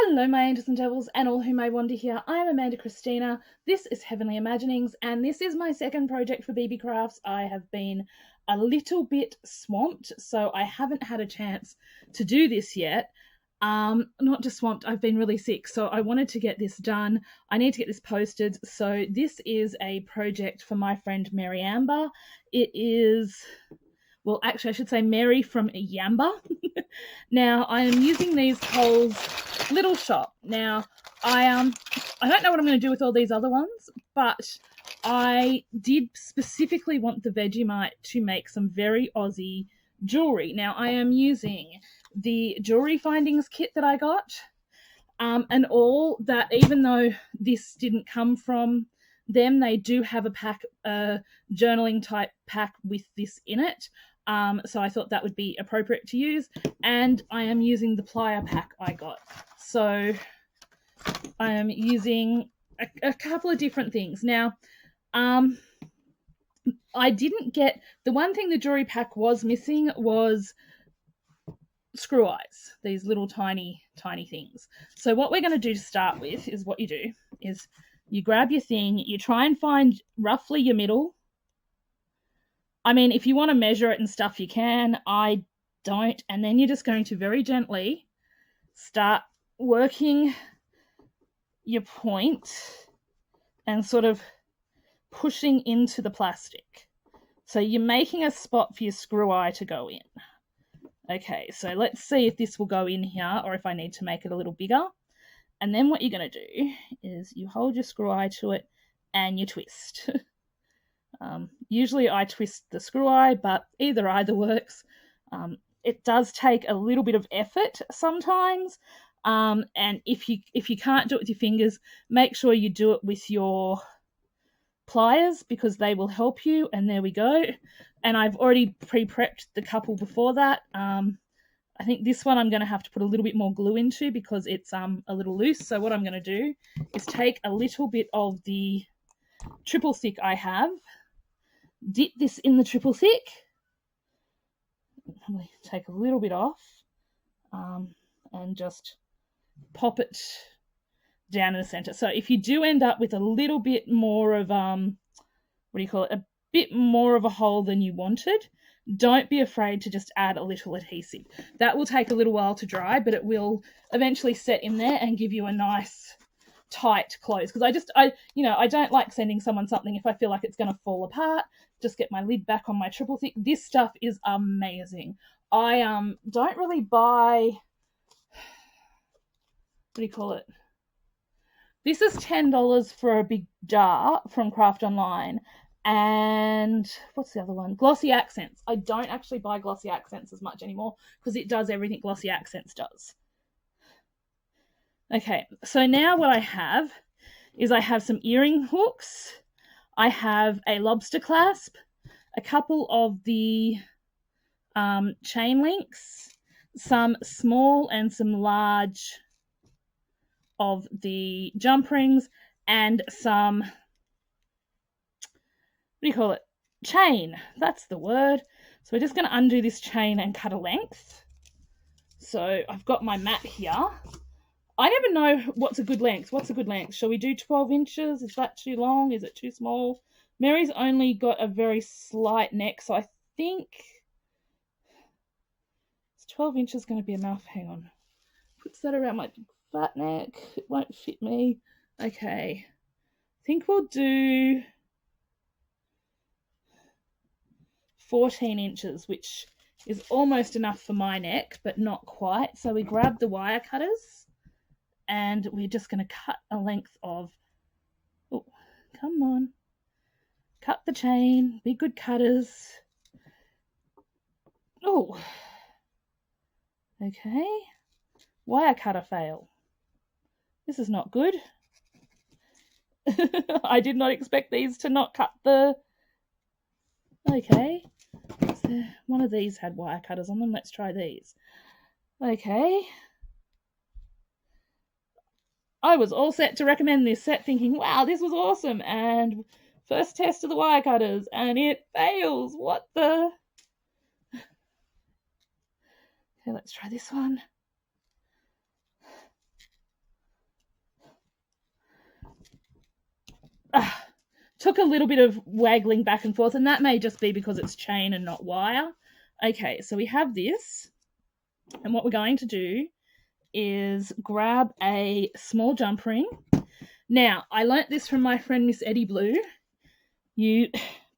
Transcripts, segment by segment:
Hello, my angels and devils, and all who may wander here. I am Amanda Christina. This is Heavenly Imaginings, and this is my second project for BeeBeeCrafts. I have been a little bit swamped, so I haven't had a chance to do this yet. Not just swamped, I've been really sick, so I wanted to get this done. I need to get this posted. So this is a project for my friend Mary Amber. It is, well, actually, I should say Mary from Yamba. Now, I am using these Coles Little Shop. Now, I don't know what I'm going to do with all these other ones, but I did specifically want the Vegemite to make some very Aussie jewellery. Now, I am using the Jewellery Findings kit that I got, and all that, even though this didn't come from them, they do have a pack, journaling type pack with this in it. So I thought that would be appropriate to use, and I am using the plier pack I got. So I am using a couple of different things. Now, I didn't get, the one thing the jewelry pack was missing was screw eyes, these little tiny things. So what we're going to do to start with is, what you do is you grab your thing, you try and find roughly your middle. I mean, if you want to measure it and stuff, you can. I don't. And then you're just going to very gently start working your point and sort of pushing into the plastic. So you're making a spot for your screw eye to go in. Okay, so let's see if this will go in here or if I need to make it a little bigger. And then what you're going to do is you hold your screw eye to it and you twist. Usually I twist the screw eye, but either works. It does take a little bit of effort sometimes, and if you can't do it with your fingers, make sure you do it with your pliers because they will help you. And there we go. And I've already pre-prepped the couple before that. I think this one I'm going to have to put a little bit more glue into because it's a little loose. So what I'm going to do is take a little bit of the triple thick I have, dip this in the triple thick, probably take a little bit off, and just pop it down in the center. So if you do end up with a little bit more of a bit more of a hole than you wanted, don't be afraid to just add a little adhesive. That will take a little while to dry, but it will eventually set in there and give you a nice tight close. Because I don't like sending someone something if I feel like it's going to fall apart. Just get my lid back on my triple thick. This stuff is amazing. I don't really buy, what do you call it? This is $10 for a big jar from Craft Online. And what's the other one? Glossy Accents. I don't actually buy Glossy Accents as much anymore because it does everything Glossy Accents does. Okay, so now what I have is I have some earring hooks. I have a lobster clasp, a couple of the chain links, some small and some large of the jump rings, and some, what do you call it? Chain. That's the word. So we're just going to undo this chain and cut a length. So I've got my mat here. I never know what's a good length. What's a good length? Shall we do 12 inches? Is that too long? Is it too small? Mary's only got a very slight neck, so I think 12 inches going to be enough. Hang on. Puts that around my fat neck. It won't fit me. Okay. I think we'll do 14 inches, which is almost enough for my neck, but not quite. So we grab the wire cutters and we're just going to cut a length of, oh, come on. Cut the chain. Be good cutters. Oh. Okay. Wire cutter fail. This is not good. I did not expect these to not cut the... Okay. So one of these had wire cutters on them. Let's try these. Okay. I was all set to recommend this set thinking, wow, this was awesome. And first test of the wire cutters and it fails. What the... Okay, let's try this one. took a little bit of waggling back and forth, and that may just be because it's chain and not wire. Okay, so we have this, and what we're going to do is grab a small jump ring. Now, I learnt this from my friend Miss Eddie Blue. You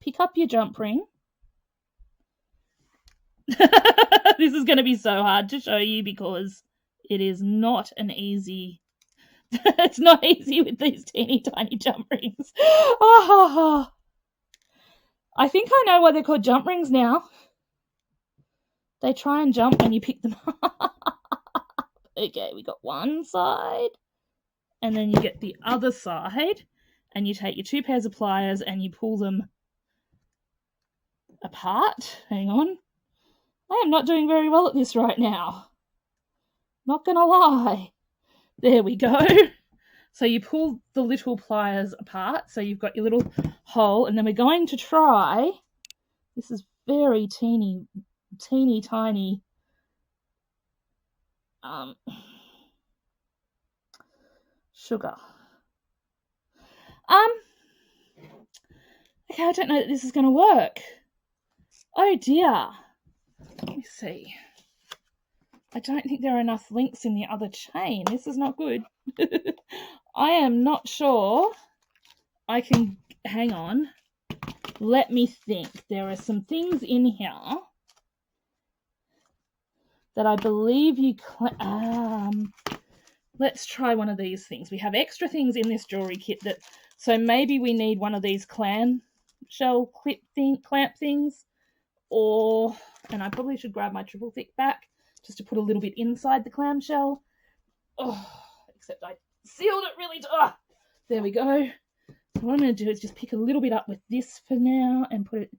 pick up your jump ring. This is going to be so hard to show you because it is not an easy... It's not easy with these teeny tiny jump rings. Oh, I think I know why they're called jump rings now. They try and jump when you pick them up. Okay, we got one side. And then you get the other side. And you take your 2 pairs of pliers and you pull them apart. Hang on. I am not doing very well at this right now. Not gonna lie. There we go. So you pull the little pliers apart. So you've got your little hole. And then we're going to try. This is very teeny tiny. Sugar. Okay, I don't know that this is going to work. Oh dear. Let me see. I don't think there are enough links in the other chain. This is not good. I am not sure I can... Hang on. Let me think. There are some things in here that I believe you... Let's try one of these things. We have extra things in this jewellery kit that... So maybe we need one of these clamshell clamp things. Or... And I probably should grab my triple thick back just to put a little bit inside the clamshell. Oh, except I sealed it really... there we go. So what I'm going to do is just pick a little bit up with this for now and put it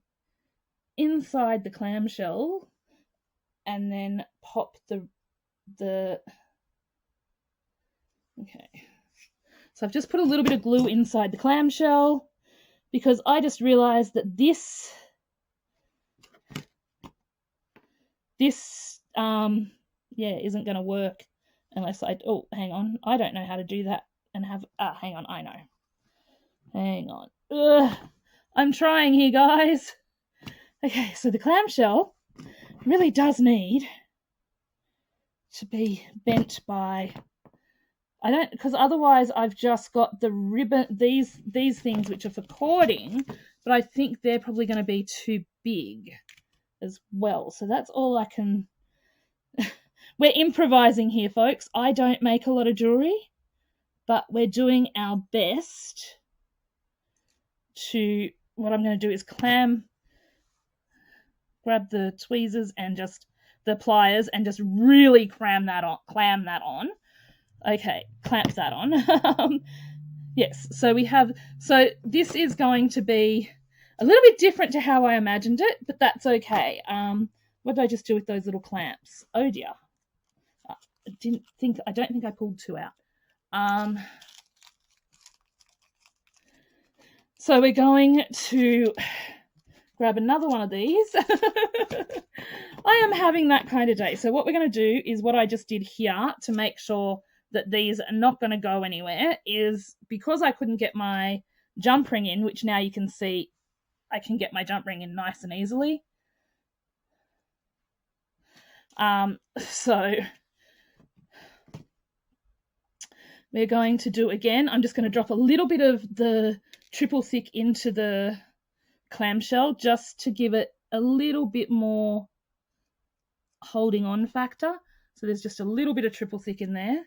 inside the clamshell and then pop the... Okay. So I've just put a little bit of glue inside the clamshell because I just realised that this isn't going to work unless I... Oh, hang on. I don't know how to do that and have... hang on. I know. Hang on. Ugh. I'm trying here, guys. Okay, so the clamshell really does need to be bent by... because otherwise I've just got the ribbon, these things which are for cording, but I think they're probably going to be too big as well. So that's all I can... We're improvising here, folks. I don't make a lot of jewellery, but we're doing our best to... What I'm going to do is grab the tweezers and just the pliers and just really clam that on. Okay, clamp that on. Yes, so we have... So this is going to be a little bit different to how I imagined it, but that's okay. What did I just do with those little clamps? Oh dear. I don't think I pulled 2 out. So we're going to grab another one of these. I am having that kind of day. So what we're going to do is what I just did here to make sure that these are not going to go anywhere is because I couldn't get my jump ring in, which now you can see I can get my jump ring in nice and easily. So we're going to do again. I'm just going to drop a little bit of the triple thick into the clamshell just to give it a little bit more holding on factor. So there's just a little bit of triple thick in there.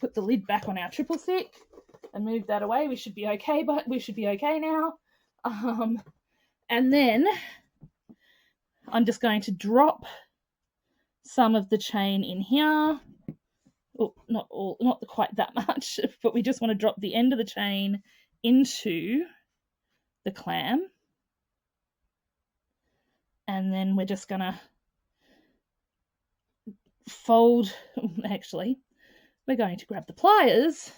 Put the lid back on our triple thick and move that away. We should be okay, but we should be okay now. And then I'm just going to drop some of the chain in here. Oh, not quite that much, but we just want to drop the end of the chain into the clam. And then we're just going to fold, actually, we're going to grab the pliers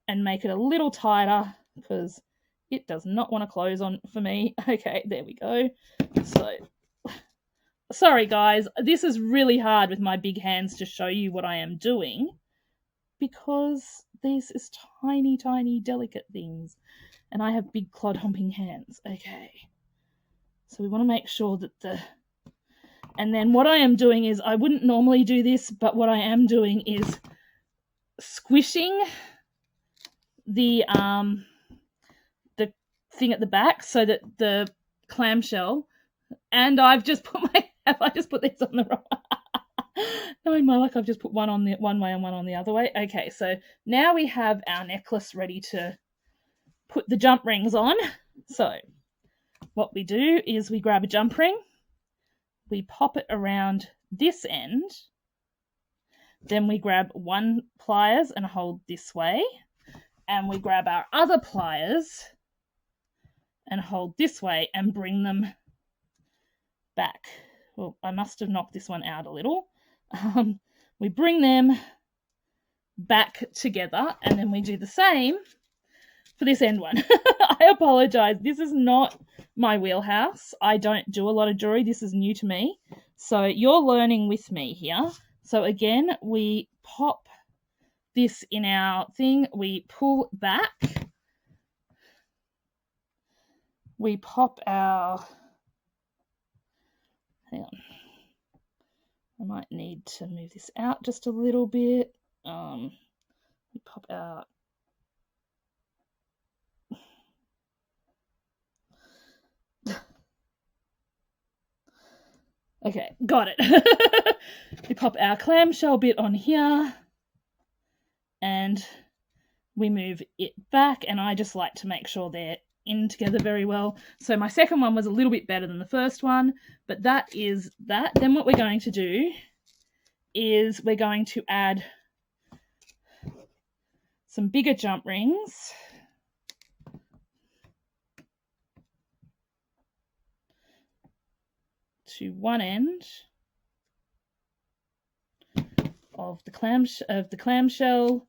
and make it a little tighter because it does not want to close on for me. Okay, there we go. So, sorry guys, this is really hard with my big hands to show you what I am doing because This is tiny, tiny, delicate things. And I have big clod-humping hands. Okay. So we want to make sure that and then what I am doing is, I wouldn't normally do this, but what I am doing is squishing the thing at the back so that the clamshell, and I've just put have I just put these on the wrong knowing my luck, I've just put one on the one way and one on the other way. Okay, so now we have our necklace ready to put the jump rings on. So what we do is we grab a jump ring, we pop it around this end, then we grab one pliers and hold this way, and we grab our other pliers and hold this way and bring them back. Well, I must have knocked this one out a little. We bring them back together, and then we do the same for this end one. I apologize. This is not my wheelhouse. I don't do a lot of jewelry. This is new to me. So you're learning with me here. So again, we pop this in our thing. We pull back. We pop our... Hang on. I might need to move this out just a little bit. We pop out. Okay, got it. We pop our clamshell bit on here and we move it back, and I just like to make sure they're in together very well. So my second one was a little bit better than the first one, but that is that. Then what we're going to do is we're going to add some bigger jump rings. To one end of the clamshell.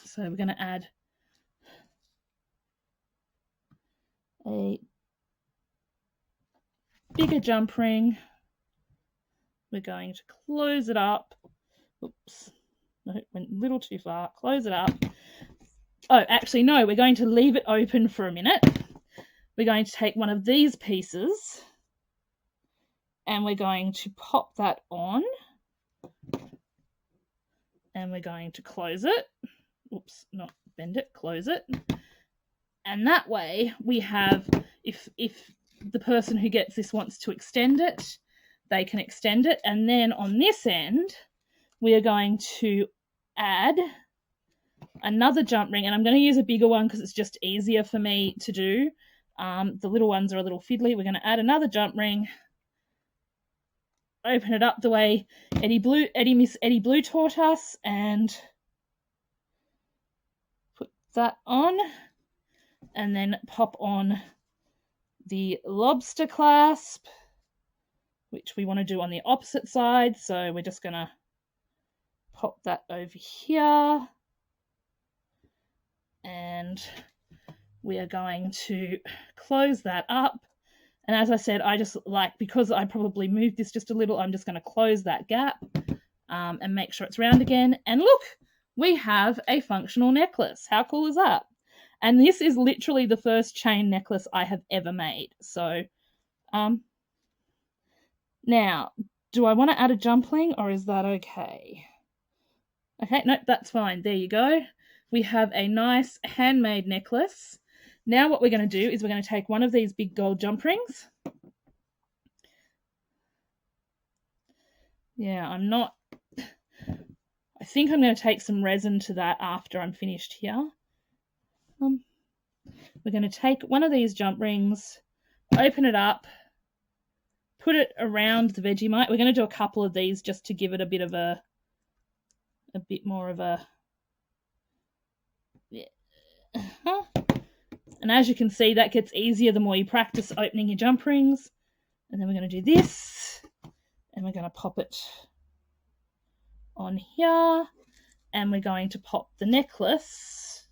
So we're going to add a bigger jump ring. We're going to close it up. Oops, no, it went a little too far. Close it up. Oh, actually, no, we're going to leave it open for a minute. We're going to take one of these pieces and we're going to pop that on. And we're going to close it. Oops, not bend it, close it. And that way we have, if the person who gets this wants to extend it, they can extend it. And then on this end, we are going to add another jump ring. And I'm going to use a bigger one because it's just easier for me to do. The little ones are a little fiddly. We're going to add another jump ring. Open it up the way Miss Eddie Blue taught us, and put that on, and then pop on the lobster clasp, which we want to do on the opposite side. So we're just going to pop that over here, and we are going to close that up. And as I said, I just like, because I probably moved this just a little, I'm just going to close that gap and make sure it's round again. And look, we have a functional necklace. How cool is that? And this is literally the first chain necklace I have ever made. So now, do I want to add a jump ring, or is that okay? Okay, nope, that's fine. There you go. We have a nice handmade necklace. Now what we're going to do is we're going to take one of these big gold jump rings. Yeah, I think I'm going to take some resin to that after I'm finished here. We're going to take one of these jump rings, open it up, put it around the Vegemite. We're going to do a couple of these just to give it a bit more of a, yeah. And as you can see, that gets easier the more you practice opening your jump rings. And then we're going to do this, and we're going to pop it on here, and we're going to pop the necklace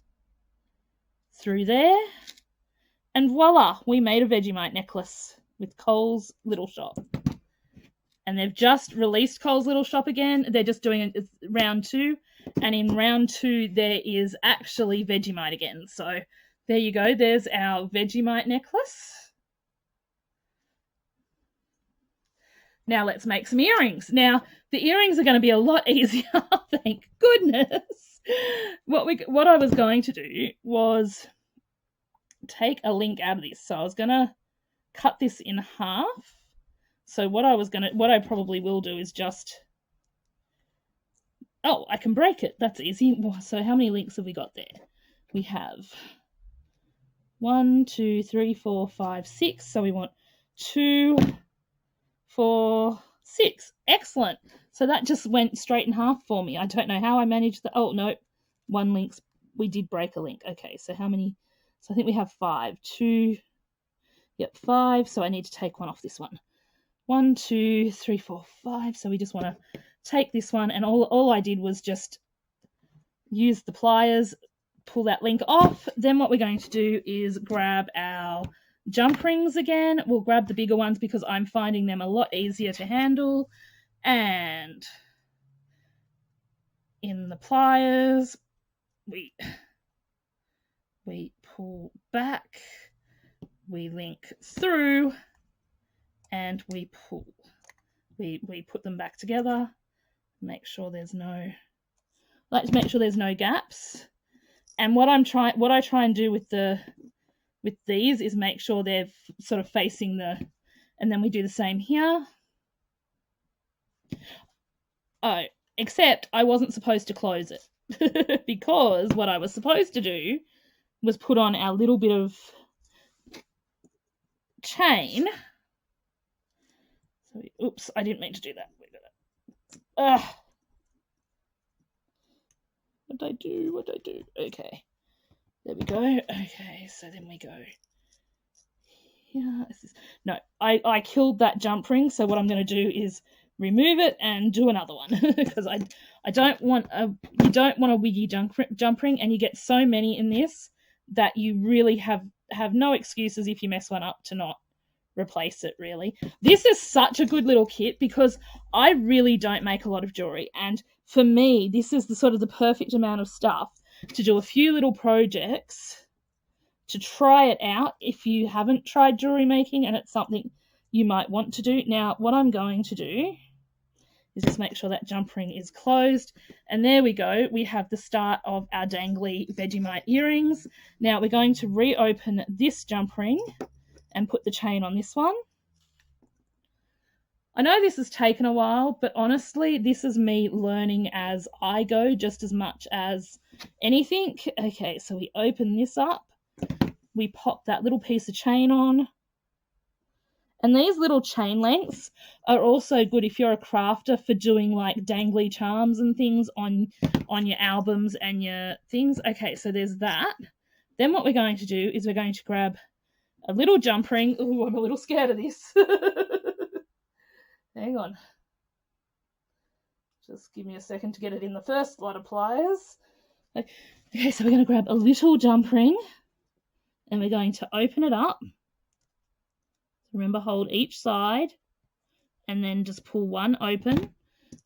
through there. And voila, we made a Vegemite necklace with Cole's Little Shop. and they've just released Cole's Little Shop again. They're just doing round 2, and in round 2 there is actually Vegemite again. So there you go. There's our Vegemite necklace. Now let's make some earrings. Now the earrings are going to be a lot easier. Thank goodness. What I was going to do was take a link out of this. So I was going to cut this in half. So what I probably will do is just, oh, I can break it. That's easy. So how many links have we got there? We have 1, 2, 3, 4, 5, 6. So we want 2, 4, 6. Excellent. So that just went straight in half for me. I don't know how I managed that. Oh, no. 1 link. We did break a link. Okay, so how many? So I think we have 5. 2. Yep, 5. So I need to take one off this one. 1, 2, 3, 4, 5. So we just want to take this one, and all I did was just use the pliers, pull that link off. Then what we're going to do is grab our jump rings again. We'll grab the bigger ones because I'm finding them a lot easier to handle. And in the pliers, we pull back, we link through, and we pull. We put them back together. Make sure there's no gaps. And what I try and do with these is make sure they're sort of facing and then we do the same here. Oh, except I wasn't supposed to close it because what I was supposed to do was put on our little bit of chain. So, oops, I didn't mean to do that. What did I do? Okay. There we go. Okay, so then we go. Yeah, no, I killed that jump ring, so what I'm going to do is remove it and do another one because I don't want you don't want a wiggy jump ring, and you get so many in this that you really have no excuses if you mess one up to not replace it. Really, this is such a good little kit because I really don't make a lot of jewelry, and for me this is the perfect amount of stuff to do a few little projects, to try it out if you haven't tried jewelry making and it's something you might want to do. Now what I'm going to do is just make sure that jump ring is closed, and there we go. We have the start of our dangly Vegemite earrings. Now we're going to reopen this jump ring and put the chain on this one. I know this has taken a while, but honestly, this is me learning as I go just as much as anything. Okay, so we open this up. We pop that little piece of chain on. And these little chain lengths are also good if you're a crafter for doing like dangly charms and things on your albums and your things. Okay, so there's that. Then what we're going to do is we're going to grab a little jump ring. Ooh, I'm a little scared of this. Hang on. Just give me a second to get it in the first lot of pliers. Okay, so we're going to grab a little jump ring and we're going to open it up. Remember, hold each side and then just pull one open.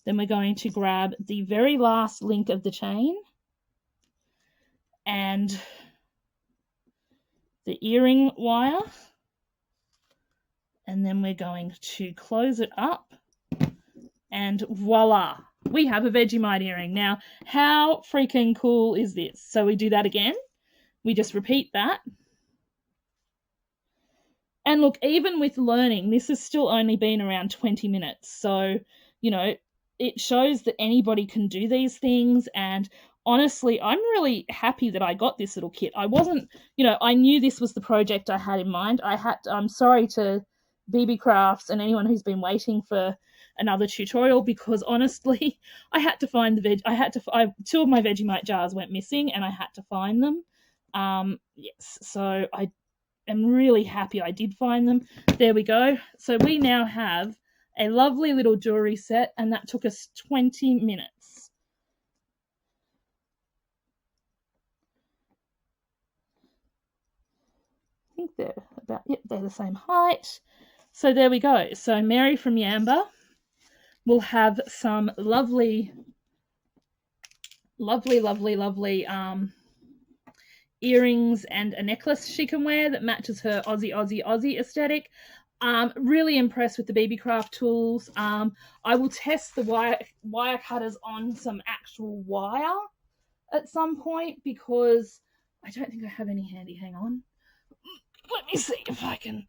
Then we're going to grab the very last link of the chain and the earring wire. And then we're going to close it up, and voila, we have a Vegemite earring. Now, how freaking cool is this? So we do that again. We just repeat that. And look, even with learning, this has still only been around 20 minutes. So, you know, it shows that anybody can do these things. And honestly, I'm really happy that I got this little kit. I wasn't, I knew this was the project I had in mind. I'm sorry to BeeBeeCrafts and anyone who's been waiting for another tutorial, because honestly, I had to find two of my Vegemite jars went missing and I had to find them. Yes, so I am really happy I did find them. There we go. So we now have a lovely little jewelry set, and that took us 20 minutes. I think they're the same height. So there we go. So Mary from Yamba will have some lovely earrings and a necklace she can wear that matches her Aussie aesthetic. Really impressed with the BeeBeeCraft tools. I will test the wire cutters on some actual wire at some point because I don't think I have any handy. Hang on. Let me see if I can.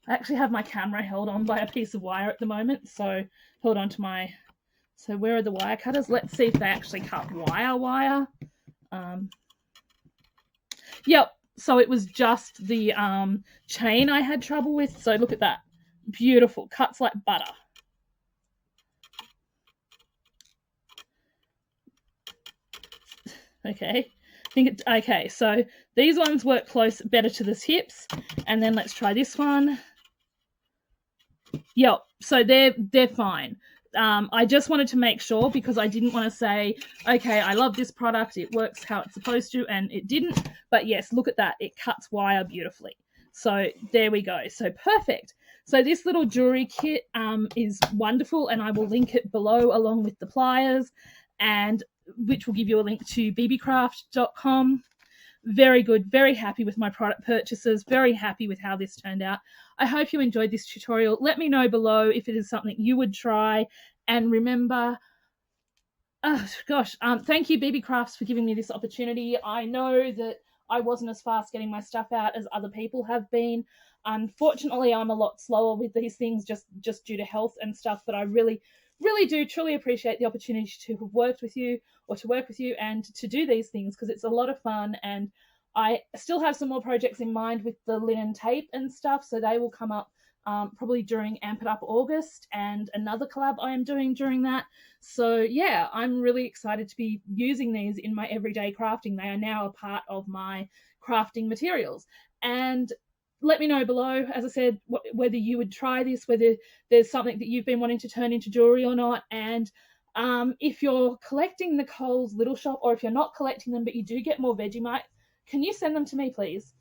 I actually have my camera held on by a piece of wire at the moment, so hold on to my. So where are the wire cutters? Let's see if they actually cut wire. Yep. So it was just the chain I had trouble with. So look at that. Beautiful. Cuts like butter. Okay. Okay, so these ones work better to the tips. And then let's try this one. Yep. So they're fine. I just wanted to make sure because I didn't want to say, okay, I love this product, it works how it's supposed to, and it didn't. But yes, look at that. It cuts wire beautifully. So there we go. So perfect. So this little jewelry kit is wonderful, and I will link it below along with the pliers, and which will give you a link to beebeecraft.com. Very good, very happy with my product purchases, very happy with how this turned out. I hope you enjoyed this tutorial. Let me know below if it is something you would try. And remember, thank you BeeBeeCrafts for giving me this opportunity. I know that I wasn't as fast getting my stuff out as other people have been. Unfortunately, I'm a lot slower with these things just due to health and stuff, but I really do truly appreciate the opportunity to have worked with you or to work with you and to do these things because it's a lot of fun. And I still have some more projects in mind with the linen tape and stuff, so they will come up probably during Amp It Up August and another collab I am doing during that. So yeah, I'm really excited to be using these in my everyday crafting. They are now a part of my crafting materials. And let me know below, as I said, whether you would try this, whether there's something that you've been wanting to turn into jewelry or not. And if you're collecting the Coles Little Shop, or if you're not collecting them but you do get more Vegemite, can you send them to me, please?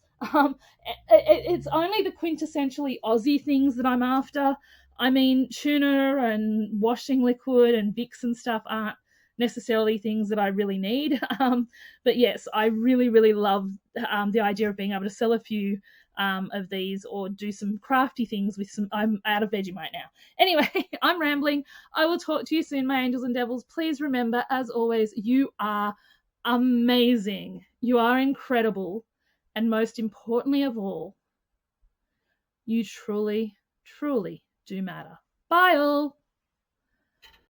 It's only the quintessentially Aussie things that I'm after. I mean, tuna and washing liquid and Vicks and stuff aren't necessarily things that I really need. But yes, I really love the idea of being able to sell a few of these or do some crafty things with some. I'm out of Vegemite now. Anyway, I'm rambling. I will talk to you soon, my angels and devils. Please remember, as always, you are amazing. You are incredible. And most importantly of all, you truly do matter. Bye all.